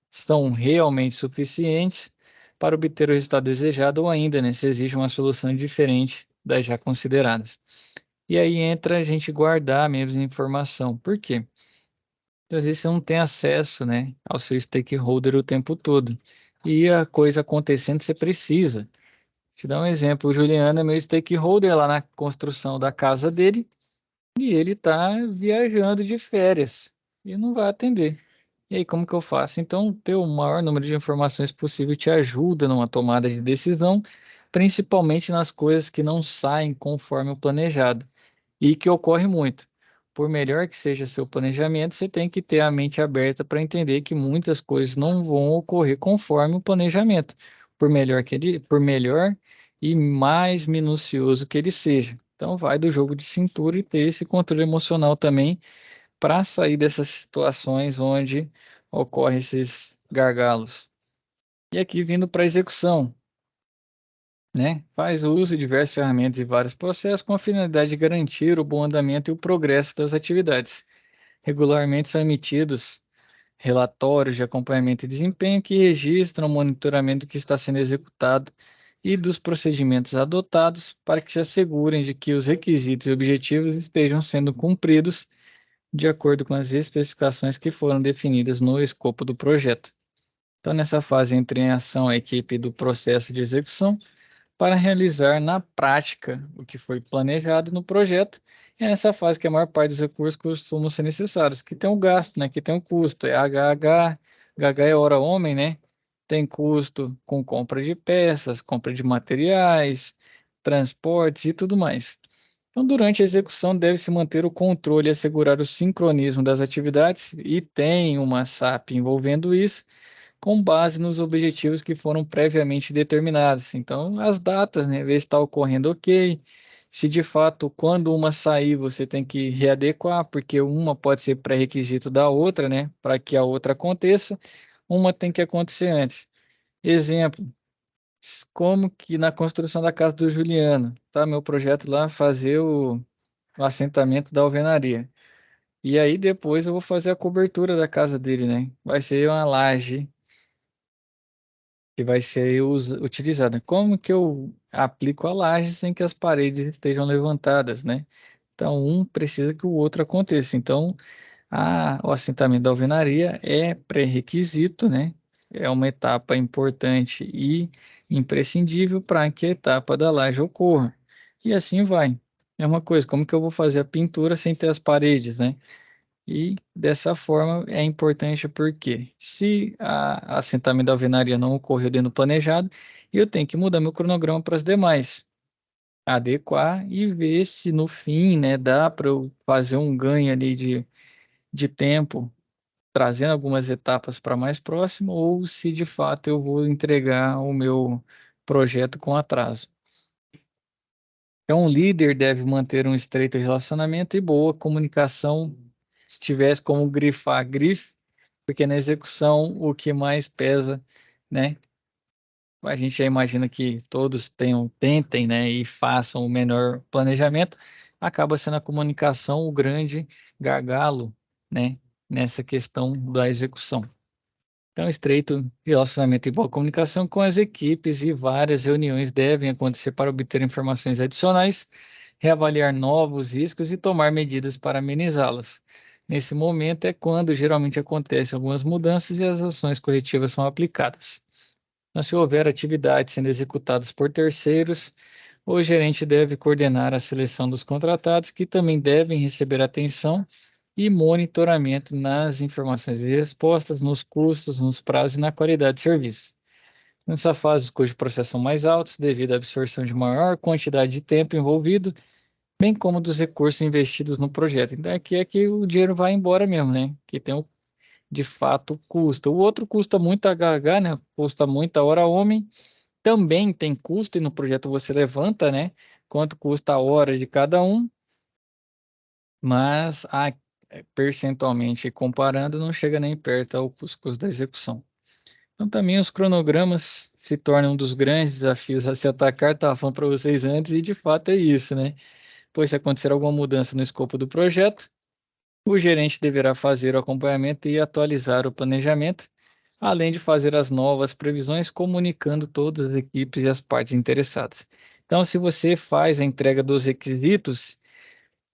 são realmente suficientes para obter o resultado desejado ou ainda, né, se existe uma solução diferente das já consideradas. E aí entra a gente guardar mesmo a informação. Por quê? Às vezes você não tem acesso, né, ao seu stakeholder o tempo todo. E a coisa acontecendo, você precisa. Te dar um exemplo, o Juliano é meu stakeholder lá na construção da casa dele e ele está viajando de férias e não vai atender. E aí, como que eu faço? Então, ter o maior número de informações possível te ajuda numa tomada de decisão, principalmente nas coisas que não saem conforme o planejado e que ocorre muito. Por melhor que seja seu planejamento, você tem que ter a mente aberta para entender que muitas coisas não vão ocorrer conforme o planejamento, por melhor e mais minucioso que ele seja. Então, vai do jogo de cintura e ter esse controle emocional também para sair dessas situações onde ocorrem esses gargalos. E aqui vindo para a execução, né? Faz uso de diversas ferramentas e vários processos com a finalidade de garantir o bom andamento e o progresso das atividades. Regularmente são emitidos relatórios de acompanhamento e desempenho que registram o monitoramento que está sendo executado e dos procedimentos adotados para que se assegurem de que os requisitos e objetivos estejam sendo cumpridos de acordo com as especificações que foram definidas no escopo do projeto. Então, nessa fase, entra em ação a equipe do processo de execução para realizar na prática o que foi planejado no projeto. É nessa fase que a maior parte dos recursos costumam ser necessários, que tem um gasto, né, que tem um custo, é HH, HH é hora homem, né? tem custo com compra de peças, compra de materiais, transportes e tudo mais. Então, durante a execução, deve-se manter o controle e assegurar o sincronismo das atividades, e tem uma SAP envolvendo isso, com base nos objetivos que foram previamente determinados. Então, as datas, né, ver se está ocorrendo ok, se de fato, quando uma sair, você tem que readequar, porque uma pode ser pré-requisito da outra, né, para que a outra aconteça, uma tem que acontecer antes. Exemplo, como que na construção da casa do Juliano, tá? Meu projeto lá, fazer o assentamento da alvenaria. E aí depois eu vou fazer a cobertura da casa dele, né? Vai ser uma laje que vai ser utilizada. Como que eu aplico a laje sem que as paredes estejam levantadas, né? Então, um precisa que o outro aconteça. Então, o assentamento da alvenaria é pré-requisito, né? É uma etapa importante e imprescindível para que a etapa da laje ocorra. E assim vai. É uma coisa, como que eu vou fazer a pintura sem ter as paredes, né? E dessa forma é importante porque se a assentamento da alvenaria não ocorreu dentro do planejado, eu tenho que mudar meu cronograma para as demais, adequar e ver se no fim, né, dá para eu fazer um ganho ali de tempo, trazendo algumas etapas para mais próximo, ou se de fato eu vou entregar o meu projeto com atraso. Então, o líder deve manter um estreito relacionamento e boa comunicação. Se tivesse como grifar, grife, porque na execução o que mais pesa, né? A gente já imagina que todos tentem, né, e façam o melhor planejamento, acaba sendo a comunicação o grande gargalo, né, nessa questão da execução. Então, estreito relacionamento e boa comunicação com as equipes e várias reuniões devem acontecer para obter informações adicionais, reavaliar novos riscos e tomar medidas para amenizá-los. Nesse momento é quando geralmente acontecem algumas mudanças e as ações corretivas são aplicadas. Então, se houver atividades sendo executadas por terceiros, o gerente deve coordenar a seleção dos contratados, que também devem receber atenção e monitoramento nas informações e respostas, nos custos, nos prazos e na qualidade de serviço. Nessa fase, os custos de processo são mais altos devido à absorção de maior quantidade de tempo envolvido, bem como dos recursos investidos no projeto. Então, aqui é que o dinheiro vai embora mesmo, né? Que tem de fato custa. O outro custa muito HH, né? Custa muita hora homem. Também tem custo e no projeto você levanta, né? Quanto custa a hora de cada um, mas percentualmente comparando, não chega nem perto ao custo da execução. Então, também os cronogramas se tornam um dos grandes desafios a se atacar. Estava falando para vocês antes, e de fato é isso, né? Pois se acontecer alguma mudança no escopo do projeto, o gerente deverá fazer o acompanhamento e atualizar o planejamento, além de fazer as novas previsões, comunicando todas as equipes e as partes interessadas. Então, se você faz a entrega dos requisitos,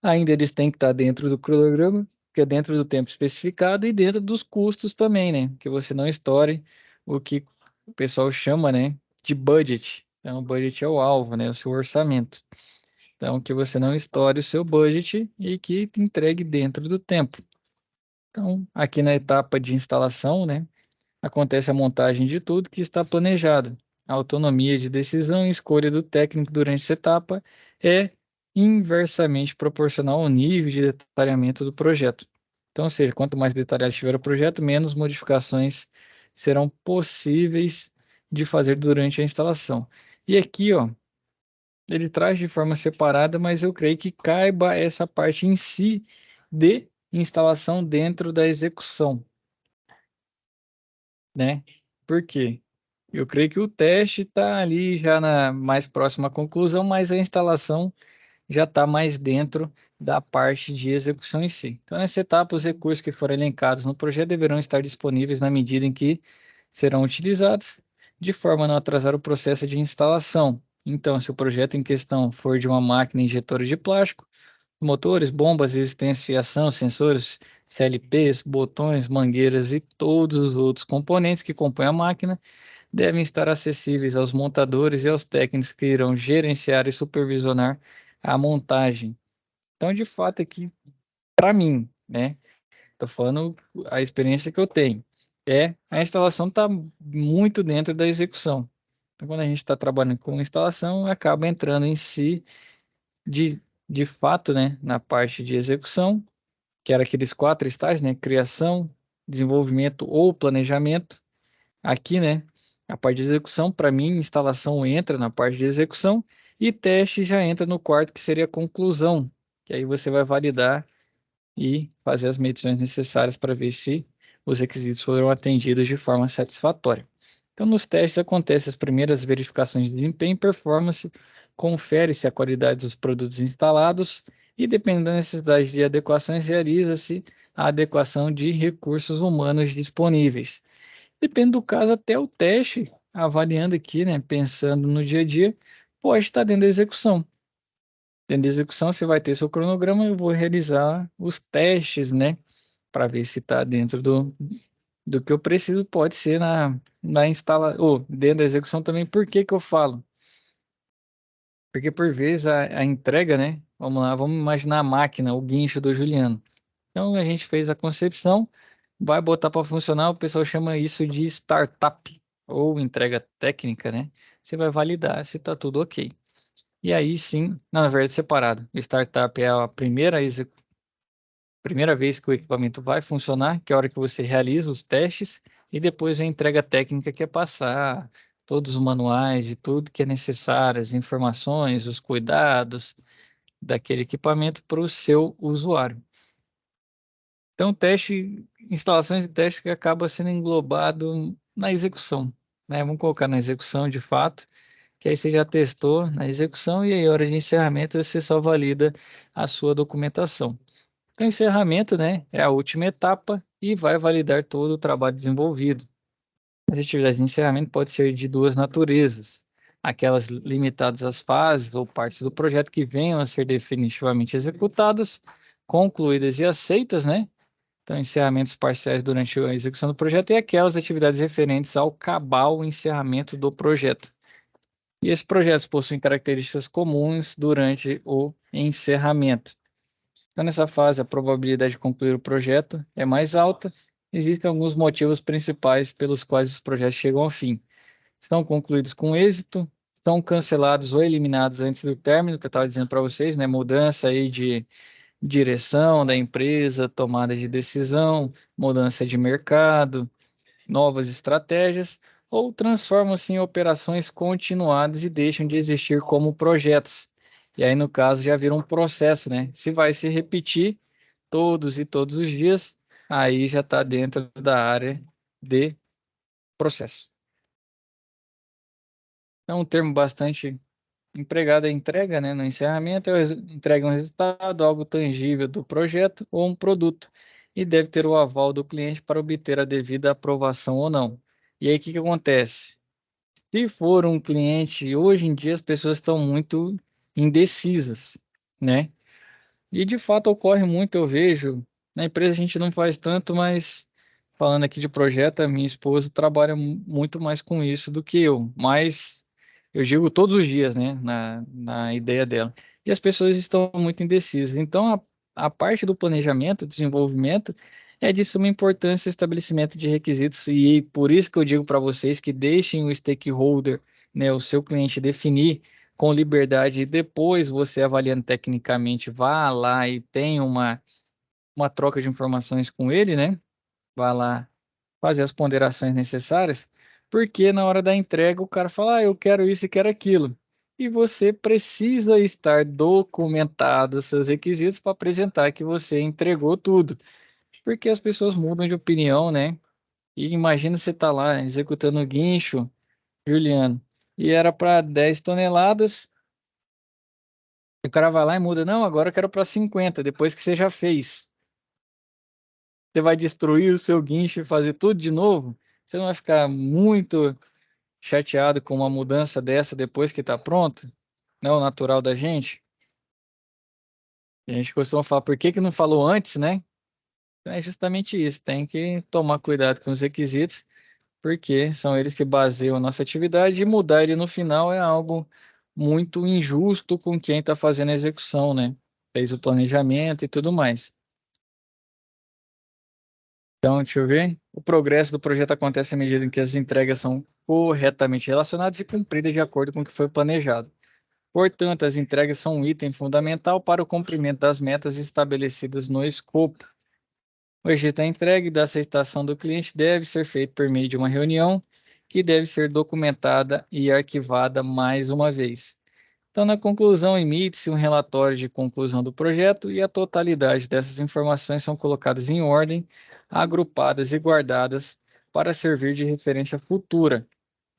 ainda eles têm que estar dentro do cronograma, que é dentro do tempo especificado e dentro dos custos também, né? Que você não estoure o que o pessoal chama, né, de budget. Então, o budget é o alvo, né, o seu orçamento. Então, que você não estoure o seu budget e que te entregue dentro do tempo. Então, aqui na etapa de instalação, né, acontece a montagem de tudo que está planejado. A autonomia de decisão e escolha do técnico durante essa etapa é inversamente proporcional ao nível de detalhamento do projeto. Então, ou seja, quanto mais detalhado estiver o projeto, menos modificações serão possíveis de fazer durante a instalação. E aqui, ó, ele traz de forma separada, mas eu creio que caiba essa parte em si de instalação dentro da execução, né? Por quê? Eu creio que o teste está ali já na mais próxima à conclusão, mas a instalação já está mais dentro da parte de execução em si. Então, nessa etapa, os recursos que forem elencados no projeto deverão estar disponíveis na medida em que serão utilizados, de forma a não atrasar o processo de instalação. Então, se o projeto em questão for de uma máquina injetora de plástico, motores, bombas, resistência, fiação, sensores, CLPs, botões, mangueiras e todos os outros componentes que compõem a máquina devem estar acessíveis aos montadores e aos técnicos que irão gerenciar e supervisionar a montagem. Então, de fato, aqui, para mim, né? Estou falando a experiência que eu tenho. A instalação está muito dentro da execução. Então, quando a gente está trabalhando com instalação, acaba entrando em si de fato, né, na parte de execução, que era aqueles 4 estágios, né, criação, desenvolvimento ou planejamento. Aqui, né, a parte de execução, para mim, instalação entra na parte de execução e teste já entra no quarto, que seria a conclusão, que aí você vai validar e fazer as medições necessárias para ver se os requisitos foram atendidos de forma satisfatória. Então, nos testes acontecem as primeiras verificações de desempenho e performance, confere-se a qualidade dos produtos instalados e, dependendo da necessidade de adequações, realiza-se a adequação de recursos humanos disponíveis. Depende do caso, até o teste, avaliando aqui, né, pensando no dia a dia, pode estar dentro da execução. Dentro da execução, você vai ter seu cronograma, eu vou realizar os testes, né, para ver se está dentro do que eu preciso, pode ser na ou dentro da execução também. Por que que eu falo? Porque por vezes a entrega, né, vamos lá, vamos imaginar a máquina, o guincho do Juliano. Então a gente fez a concepção, vai botar para funcionar, o pessoal chama isso de startup ou entrega técnica, né? Você vai validar se está tudo ok. E aí sim, não, na verdade separado. Startup é a primeira vez que o equipamento vai funcionar, que é a hora que você realiza os testes, e depois vem a entrega técnica, que é passar todos os manuais e tudo que é necessário, as informações, os cuidados daquele equipamento para o seu usuário. Então, teste, instalações de teste que acaba sendo englobado na execução, né? Vamos colocar na execução de fato, que aí você já testou na execução e aí, hora de encerramento, você só valida a sua documentação. Então, encerramento, né, é a última etapa e vai validar todo o trabalho desenvolvido. As atividades de encerramento podem ser de duas naturezas: aquelas limitadas às fases ou partes do projeto que venham a ser definitivamente executadas, concluídas e aceitas, né? Então, encerramentos parciais durante a execução do projeto e aquelas atividades referentes ao cabal encerramento do projeto. E esses projetos possuem características comuns durante o encerramento. Então, nessa fase, a probabilidade de concluir o projeto é mais alta. Existem alguns motivos principais pelos quais os projetos chegam ao fim: estão concluídos com êxito, estão cancelados ou eliminados antes do término, que eu estava dizendo para vocês, né? Mudança aí de direção da empresa, tomada de decisão, mudança de mercado, novas estratégias, ou transformam-se em operações continuadas e deixam de existir como projetos. E aí, no caso, já vira um processo, né? Se vai se repetir todos e todos os dias, aí já está dentro da área de processo. É um termo bastante empregado é entrega, né? No encerramento, entrega um resultado, algo tangível do projeto ou um produto, e deve ter o aval do cliente para obter a devida aprovação ou não. E aí, o que que acontece? Se for um cliente, hoje em dia as pessoas estão muito indecisas, né? E de fato ocorre muito, eu vejo. Na empresa a gente não faz tanto, mas falando aqui de projeto, a minha esposa trabalha muito mais com isso do que eu. Mas eu digo todos os dias, né? Na ideia dela. E as pessoas estão muito indecisas. Então, a parte do planejamento, desenvolvimento, é de suma importância o estabelecimento de requisitos. E por isso que eu digo para vocês que deixem o stakeholder, né, o seu cliente definir com liberdade, e depois você avaliando tecnicamente, vá lá e tenha uma troca de informações com ele, né? Vá lá fazer as ponderações necessárias, porque na hora da entrega o cara fala, eu quero isso e quero aquilo. E você precisa estar documentado os seus requisitos para apresentar que você entregou tudo. Porque as pessoas mudam de opinião, né? E imagina você tá lá executando o guincho, Juliano, e era para 10 toneladas. O cara vai lá e muda. Não, agora eu quero para 50, depois que você já fez. Você vai destruir o seu guincho e fazer tudo de novo? Você não vai ficar muito chateado com uma mudança dessa depois que está pronto? Não é o natural da gente? A gente costuma falar, por que que não falou antes, né? Então é justamente isso. Tem que tomar cuidado com os requisitos, porque são eles que baseiam a nossa atividade e mudar ele no final é algo muito injusto com quem está fazendo a execução, né? Fez o planejamento e tudo mais. Então, deixa eu ver. O progresso do projeto acontece à medida em que as entregas são corretamente relacionadas e cumpridas de acordo com o que foi planejado. Portanto, as entregas são um item fundamental para o cumprimento das metas estabelecidas no escopo. O registro da entrega e da aceitação do cliente deve ser feito por meio de uma reunião que deve ser documentada e arquivada mais uma vez. Então, na conclusão, emite-se um relatório de conclusão do projeto e a totalidade dessas informações são colocadas em ordem, agrupadas e guardadas para servir de referência futura.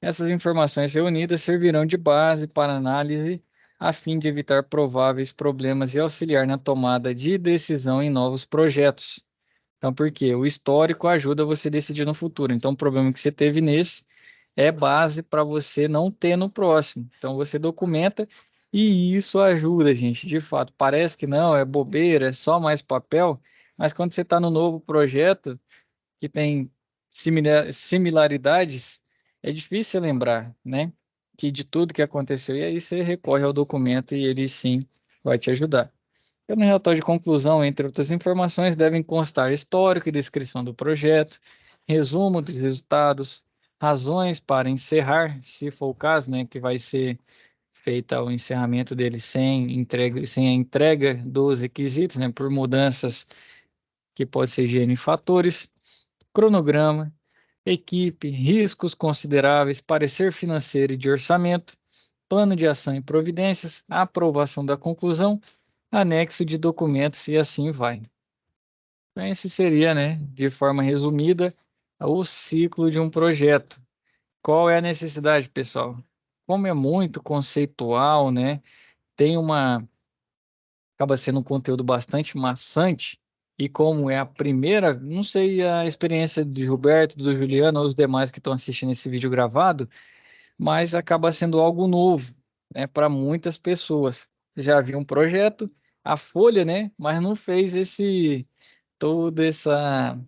Essas informações reunidas servirão de base para análise a fim de evitar prováveis problemas e auxiliar na tomada de decisão em novos projetos. Então, por quê? O histórico ajuda você a decidir no futuro. Então, o problema que você teve nesse é base para você não ter no próximo. Então, você documenta e isso ajuda, gente. De fato, parece que não, é bobeira, é só mais papel, mas quando você está no novo projeto, que tem similaridades, é difícil lembrar, né? Que de tudo que aconteceu. E aí você recorre ao documento e ele sim vai te ajudar. Então, no relatório de conclusão, entre outras informações, devem constar histórico e descrição do projeto, resumo dos resultados, razões para encerrar, se for o caso, né, que vai ser feita o encerramento dele sem a entrega dos requisitos, né, por mudanças que pode ser de N fatores, cronograma, equipe, riscos consideráveis, parecer financeiro e de orçamento, plano de ação e providências, aprovação da conclusão, anexo de documentos e assim vai. Então, esse seria, né, de forma resumida, o ciclo de um projeto. Qual é a necessidade, pessoal? Como é muito conceitual, né, tem uma, acaba sendo um conteúdo bastante maçante, e como é a primeira, não sei a experiência de Roberto, do Juliano ou os demais que estão assistindo esse vídeo gravado, mas acaba sendo algo novo, né, para muitas pessoas. Já havia um projeto, a Folha, né, mas não fez toda essa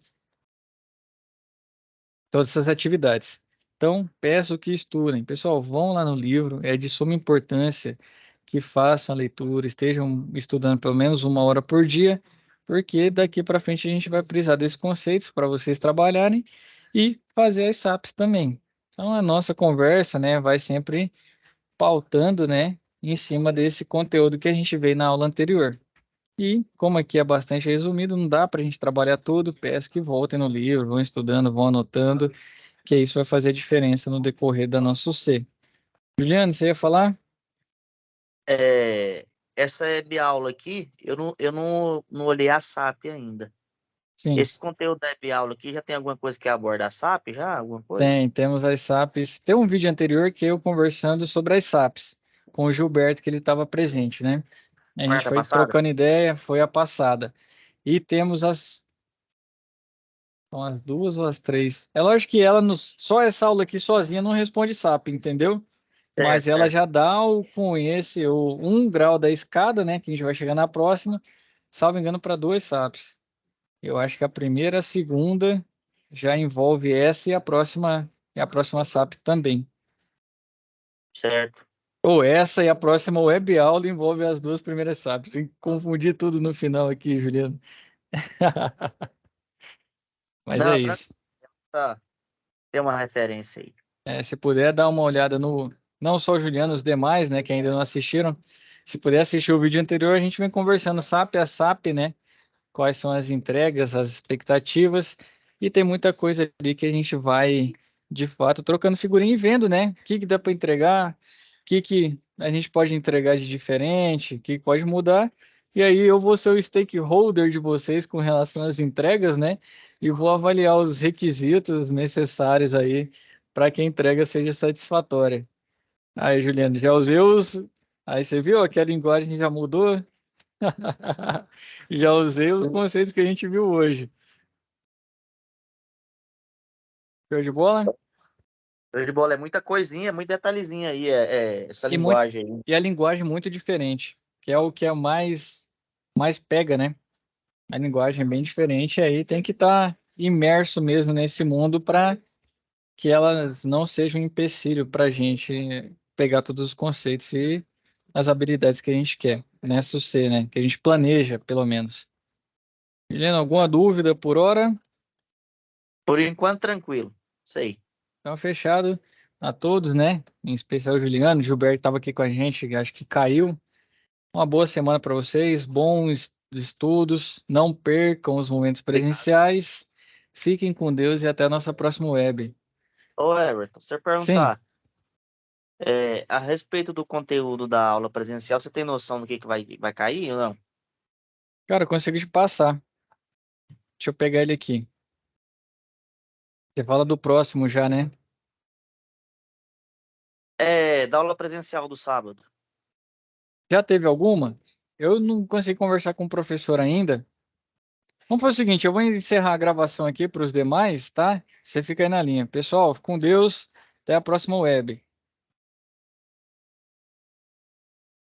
todas essas atividades. Então, peço que estudem. Pessoal, vão lá no livro, é de suma importância que façam a leitura, estejam estudando pelo menos 1 hora por dia, porque daqui para frente a gente vai precisar desses conceitos para vocês trabalharem e fazer as SAPs também. Então, a nossa conversa, né, vai sempre pautando, né, em cima desse conteúdo que a gente veio na aula anterior. E, como aqui é bastante resumido, não dá para a gente trabalhar tudo, peço que voltem no livro, vão estudando, vão anotando, que isso vai fazer diferença no decorrer da nossa C. Juliano, você ia falar? É, essa aula aqui, eu não olhei a SAP ainda. Sim, Esse conteúdo da aula aqui já tem alguma coisa que aborda a SAP já? Alguma coisa? temos as SAPs. Tem um vídeo anterior que eu conversando sobre as SAPs, com o Gilberto, que ele estava presente, né? A gente Quarta foi passada? trocando ideia, foi a passada. E temos são as duas ou as três. É lógico que ela, só essa aula aqui sozinha não responde SAP, entendeu? Mas Certo, ela certo. já dá o 1 grau da escada, né? Que a gente vai chegar na próxima, salvo engano, para 2 SAPs. Eu acho que a primeira, a segunda já envolve essa e a próxima SAP também. Certo. Ou essa e a próxima web aula envolve as duas primeiras SAPs. Sem confundir tudo no final aqui, Juliano. Mas é Não, tranquilo, isso. tá. Tem uma referência aí. Se puder dar uma olhada no, não só o Juliano, os demais, né, que ainda não assistiram, se puder assistir o vídeo anterior, a gente vem conversando SAP a SAP, né? Quais são as entregas, as expectativas, e tem muita coisa ali que a gente vai, de fato, trocando figurinha e vendo, né? O que que dá para entregar, o que que a gente pode entregar de diferente, o que pode mudar. E aí eu vou ser o stakeholder de vocês com relação às entregas, né? E vou avaliar os requisitos necessários aí para que a entrega seja satisfatória. Aí, Juliano, já usei os. Aí você viu que a linguagem já mudou? Já usei os conceitos que a gente viu hoje. Show de bola? Show de bola é muita coisinha, muito detalhezinho aí, essa E, muito, linguagem aí. e a linguagem muito diferente, que é o que é mais pega, né? A linguagem é bem diferente, aí tem que estar imerso mesmo nesse mundo para que elas não sejam um empecilho para a gente pegar todos os conceitos e as habilidades que a gente quer, nessa C, né? Que a gente planeja, pelo menos. Helena, alguma dúvida por hora? Por enquanto, tranquilo. Sei. Então, fechado a todos, né? Em especial o Juliano. O Gilberto estava aqui com a gente, acho que caiu. Uma boa semana para vocês, bons estudos. Não percam os momentos Obrigado. presenciais. Fiquem com Deus e até a nossa próxima web. Ô, Everton, se você Sim, perguntar a respeito do conteúdo da aula presencial, você tem noção do que vai cair ou não? cara, eu consegui te passar. Deixa eu pegar ele aqui. Você fala do próximo já, né? Da aula presencial do sábado. Já teve alguma? Eu não consegui conversar com o professor ainda. Vamos fazer o seguinte, eu vou encerrar a gravação aqui para os demais, tá? Você fica aí na linha. Pessoal, com Deus, até a próxima web.